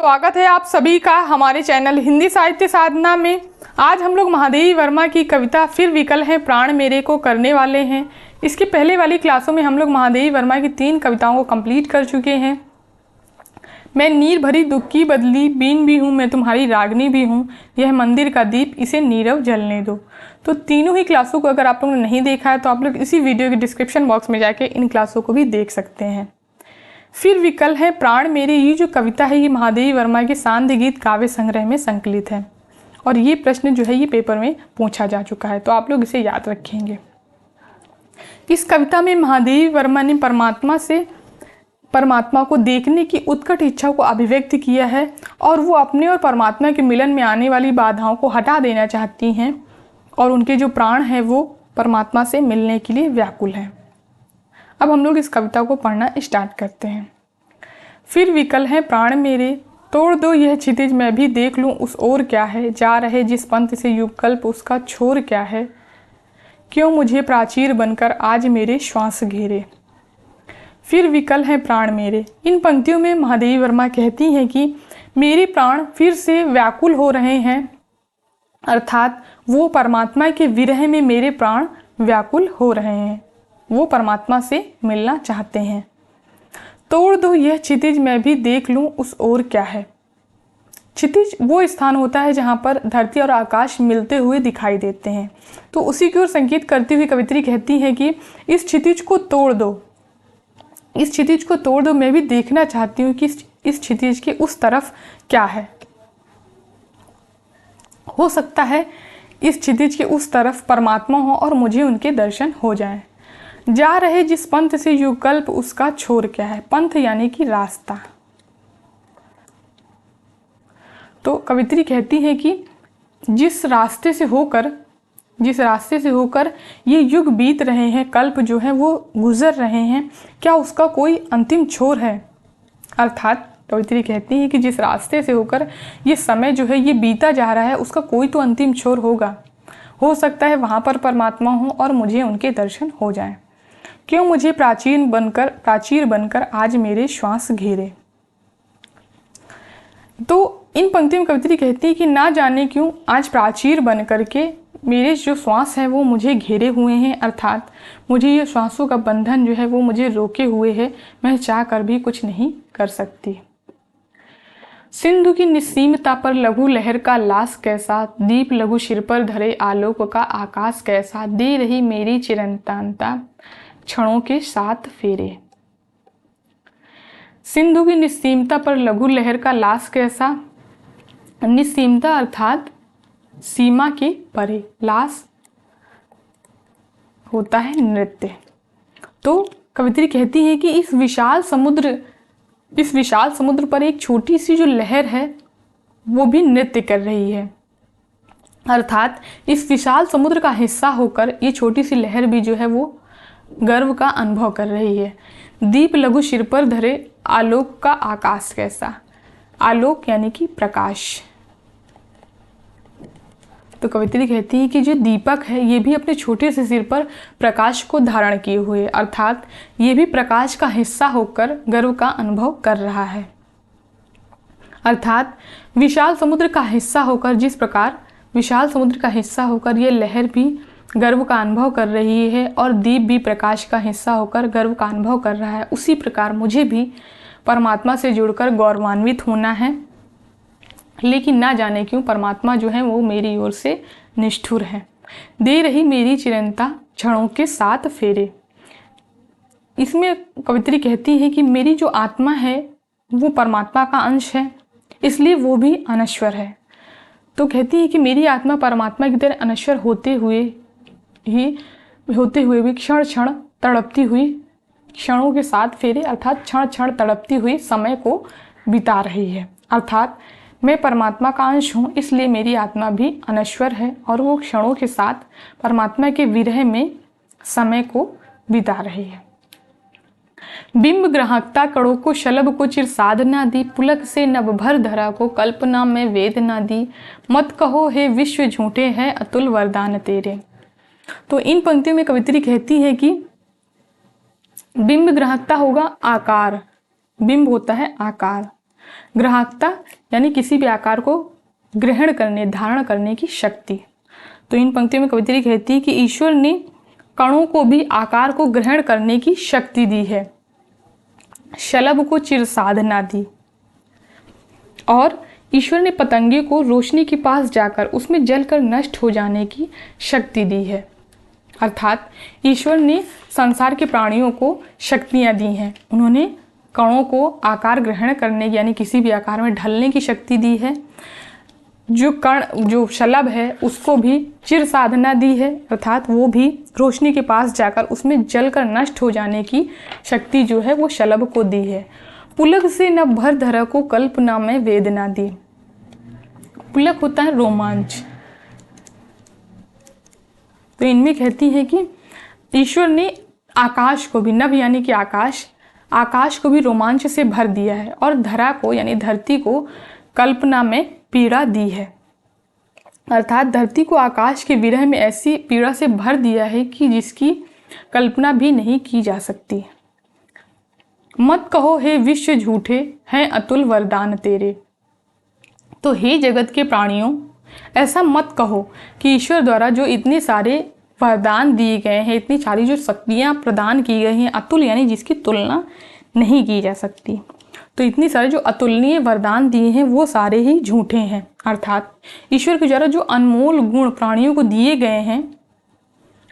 स्वागत है आप सभी का हमारे चैनल हिंदी साहित्य साधना में। आज हम लोग महादेवी वर्मा की कविता फिर विकल है प्राण मेरे को करने वाले हैं। इसकी पहले वाली क्लासों में हम लोग महादेवी वर्मा की 3 कविताओं को कंप्लीट कर चुके हैं। मैं नीर भरी दुख की बदली बीन भी हूँ, मैं तुम्हारी रागनी भी हूँ, यह मंदिर का दीप इसे नीरव जलने दो। तो तीनों ही क्लासों को अगर आप लोगों ने नहीं देखा है तो आप लोग इसी वीडियो के डिस्क्रिप्शन बॉक्स में जाके इन क्लासों को भी देख सकते हैं। फिर विकल है प्राण मेरे, ये जो कविता है ये महादेवी वर्मा के सांध्य गीत काव्य संग्रह में संकलित है और ये प्रश्न जो है ये पेपर में पूछा जा चुका है, तो आप लोग इसे याद रखेंगे। इस कविता में महादेवी वर्मा ने परमात्मा को देखने की उत्कट इच्छा को अभिव्यक्त किया है और वो अपने और परमात्मा के मिलन में आने वाली बाधाओं को हटा देना चाहती हैं और उनके जो प्राण हैं वो परमात्मा से मिलने के लिए व्याकुल हैं। अब हम लोग इस कविता को पढ़ना स्टार्ट करते हैं। फिर विकल है प्राण मेरे, तोड़ दो यह क्षितिज मैं भी देख लूँ उस ओर क्या है, जा रहे जिस पंथ से युगकल्प उसका छोर क्या है, क्यों मुझे प्राचीर बनकर आज मेरे श्वास घेरे। फिर विकल है प्राण मेरे, इन पंक्तियों में महादेवी वर्मा कहती हैं कि मेरे प्राण फिर से व्याकुल हो रहे हैं, अर्थात वो परमात्मा के विरह में मेरे प्राण व्याकुल हो रहे हैं, वो परमात्मा से मिलना चाहते हैं। तोड़ दो यह क्षितिज मैं भी देख लूँ उस ओर क्या है। क्षितिज वो स्थान होता है जहाँ पर धरती और आकाश मिलते हुए दिखाई देते हैं, तो उसी की ओर संकेत करती हुई कवित्री कहती है कि इस क्षितिज को तोड़ दो, इस क्षितिज को तोड़ दो, मैं भी देखना चाहती हूँ कि इस क्षितिज के उस तरफ क्या है। हो सकता है इस क्षितिज के उस तरफ परमात्मा हो और मुझे उनके दर्शन हो जाएं। जा रहे जिस पंथ से युगकल्प उसका छोर क्या है। पंथ यानी कि रास्ता। तो कवित्री कहती है कि जिस रास्ते से होकर ये युग बीत रहे हैं, कल्प जो है वो गुजर रहे हैं, क्या उसका कोई अंतिम छोर है। अर्थात कवित्री कहती है कि जिस रास्ते से होकर ये समय जो है ये बीता जा रहा है उसका कोई तो अंतिम छोर होगा। हो सकता है वहाँ पर परमात्मा हो और मुझे उनके दर्शन हो जाएं। क्यों मुझे प्राचीर बनकर आज मेरे श्वास घेरे। तो इन पंक्तियों में कवित्री कहती है कि ना जाने क्यों आज प्राचीर बन करके मेरे जो श्वास हैं वो मुझे घेरे हुए हैं, अर्थात मुझे ये श्वासों का बंधन जो है वो मुझे रोके हुए है, मैं चाह कर भी कुछ नहीं कर सकती। सिंधु की निस्सीमता पर लघु लहर का लाश कैसा, दीप लघु सिर पर धरे आलोक का आकाश कैसा, दे रही मेरी चिरंतनता क्षणों के साथ फेरे। सिंधु की निस्सीमता पर लघु लहर का लाश कैसा, निस्सीमता अर्थात सीमा के परे, लाश होता है नृत्य। तो कवित्री कहती है कि इस विशाल समुद्र पर एक छोटी सी जो लहर है वो भी नृत्य कर रही है, अर्थात इस विशाल समुद्र का हिस्सा होकर ये छोटी सी लहर भी जो है वो गर्व का अनुभव कर रही है। दीप लघु सिर पर धरे आलोक का आकाश कैसा, आलोक यानी कि प्रकाश। तो कवित्री कहती है कि जो दीपक है ये भी अपने छोटे से सिर पर प्रकाश को धारण किए हुए, अर्थात ये भी प्रकाश का हिस्सा होकर गर्व का अनुभव कर रहा है। अर्थात विशाल समुद्र का हिस्सा होकर, जिस प्रकार विशाल समुद्र का हिस्सा होकर ये लहर भी गर्व का अनुभव कर रही है और दीप भी प्रकाश का हिस्सा होकर गर्व का अनुभव कर रहा है, उसी प्रकार मुझे भी परमात्मा से जुड़कर गौरवान्वित होना है, लेकिन ना जाने क्यों परमात्मा जो है वो मेरी ओर से निष्ठुर है। दे रही मेरी चिरंता क्षणों के साथ फेरे। इसमें कवित्री कहती है कि मेरी जो आत्मा है वो परमात्मा का अंश है, इसलिए वो भी अनश्वर है। तो कहती है कि मेरी आत्मा परमात्मा की तरह अनश्वर होते हुए भी क्षण क्षण तड़पती हुई, क्षणों के साथ फेरे अर्थात क्षण क्षण तड़पती हुई समय को बिता रही है। अर्थात मैं परमात्मा का अंश हूँ, इसलिए मेरी आत्मा भी अनश्वर है और वो क्षणों के साथ परमात्मा के विरह में समय को बिता रही है। बिंब ग्राहकता कड़ों को शलभ को चिर साधना दी, पुलक से नभ भर धरा को कल्पना में वेदना दी, मत कहो हे विश्व झूठे हैं अतुल वरदान तेरे। तो इन पंक्तियों में कवित्री कहती है कि बिंब ग्राहकता होगा आकार, बिंब होता है आकार, ग्राहकता यानी किसी भी आकार को ग्रहण करने, धारण करने की शक्ति। तो इन पंक्तियों में कवित्री कहती है कि ईश्वर ने कणों को भी आकार को ग्रहण करने की शक्ति दी है, शलभ को चिर साधना दी, और ईश्वर ने पतंगे को रोशनी के पास जाकर उसमें जलकर नष्ट हो जाने की शक्ति दी है। अर्थात ईश्वर ने संसार के प्राणियों को शक्तियाँ दी हैं। उन्होंने कणों को आकार ग्रहण करने यानी किसी भी आकार में ढलने की शक्ति दी है। जो शलभ है उसको भी चिर साधना दी है, अर्थात वो भी रोशनी के पास जाकर उसमें जलकर नष्ट हो जाने की शक्ति जो है वो शलभ को दी है। पुलक से न भर धरा को कल्पना में वेदना दी। पुलक होता है रोमांच। तो इनमें कहती है कि ईश्वर ने आकाश को भी, नभ यानी कि आकाश को भी रोमांच से भर दिया है, और धरा को यानी धरती को कल्पना में पीड़ा दी है। अर्थात धरती को आकाश के विरह में ऐसी पीड़ा से भर दिया है कि जिसकी कल्पना भी नहीं की जा सकती। मत कहो हे विश्व झूठे, हैं अतुल वरदान तेरे। तो हे जगत के प्राणियों, ऐसा मत कहो कि ईश्वर द्वारा जो इतने सारे वरदान दिए गए हैं, इतनी सारी जो शक्तियाँ प्रदान की गई हैं, अतुल यानी जिसकी तुलना नहीं की जा सकती। तो इतनी सारे जो अतुलनीय वरदान दिए हैं वो सारे ही झूठे हैं। अर्थात ईश्वर के द्वारा जो अनमोल गुण प्राणियों को दिए गए हैं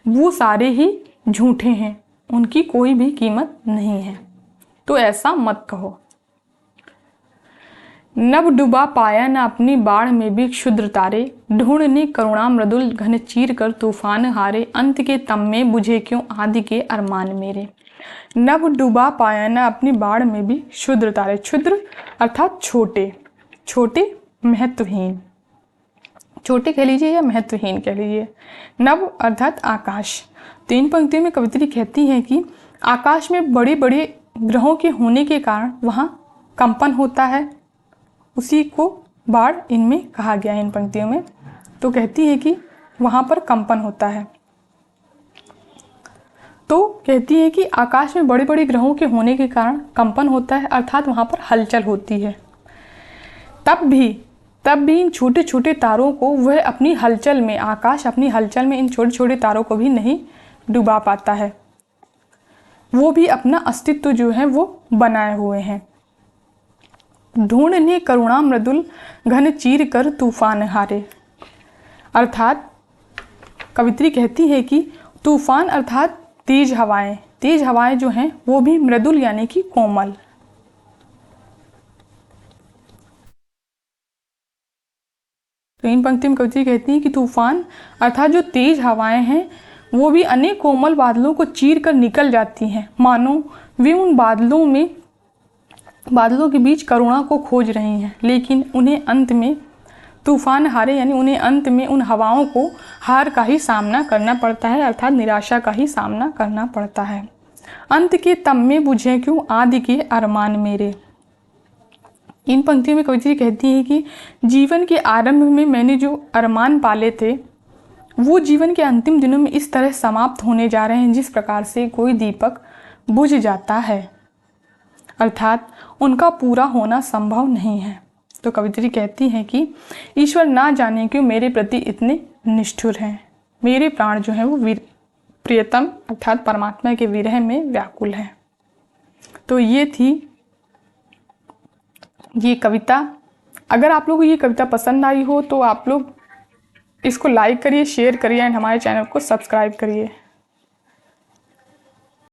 वो सारे ही झूठे हैं, उनकी कोई भी कीमत नहीं है। तो ऐसा मत कहो। नभ डुबा पाया न अपनी बाढ़ में भी क्षुद्र तारे, ढूंढने करुणा मृदुल घन चीर कर तूफान हारे, अंत के तम में बुझे क्यों आदि के अरमान मेरे। नभ डुबा पाया न अपनी बाढ़ में भी क्षुद्र तारे। क्षुद्र अर्थात छोटे, छोटे महत्वहीन, छोटे कह लीजिए या महत्वहीन कह लीजिए। नभ अर्थात आकाश। तो इन पंक्तियों में कवित्री कहती है कि आकाश में बड़े बड़े ग्रहों के होने के कारण वहाँ कंपन होता है, उसी को बाढ़ इनमें कहा गया है इन पंक्तियों में। तो कहती है कि वहाँ पर कंपन होता है। तो कहती है कि आकाश में बड़े बड़े ग्रहों के होने के कारण कंपन होता है, अर्थात वहाँ पर हलचल होती है। तब भी इन छोटे छोटे तारों को वह अपनी हलचल में, आकाश अपनी हलचल में इन छोटे छोटे तारों को भी नहीं डुबा पाता है। वो भी अपना अस्तित्व जो है वो बनाए हुए हैं। ढूंढने करुणा मृदुल घन चीर कर तूफान हारे। अर्थात कवित्री कहती है कि तूफान अर्थात तेज हवाएं जो हैं वो भी मृदुल यानी कि कोमल। तो इन पंक्ति में कवित्री कहती है कि तूफान अर्थात जो तेज हवाएं हैं वो भी अनेक कोमल बादलों को चीर कर निकल जाती हैं, मानो वे उन बादलों के बीच करुणा को खोज रही हैं, लेकिन उन्हें अंत में तूफान हारे यानी उन्हें अंत में उन हवाओं को हार का ही सामना करना पड़ता है, अर्थात निराशा का ही सामना करना पड़ता है। अंत के तम में बुझे क्यों आदि के अरमान मेरे। इन पंक्तियों में कवित्री कहती है कि जीवन के आरंभ में मैंने जो अरमान पाले थे वो जीवन के अंतिम दिनों में इस तरह समाप्त होने जा रहे हैं जिस प्रकार से कोई दीपक बुझ जाता है, अर्थात उनका पूरा होना संभव नहीं है। तो कवित्री कहती है कि ईश्वर ना जाने क्यों मेरे प्रति इतने निष्ठुर हैं, मेरे प्राण जो हैं वो प्रियतम अर्थात परमात्मा के विरह में व्याकुल है। तो ये थी ये कविता। अगर आप लोगों को ये कविता पसंद आई हो तो आप लोग इसको लाइक करिए, शेयर करिए एंड हमारे चैनल को सब्सक्राइब करिए।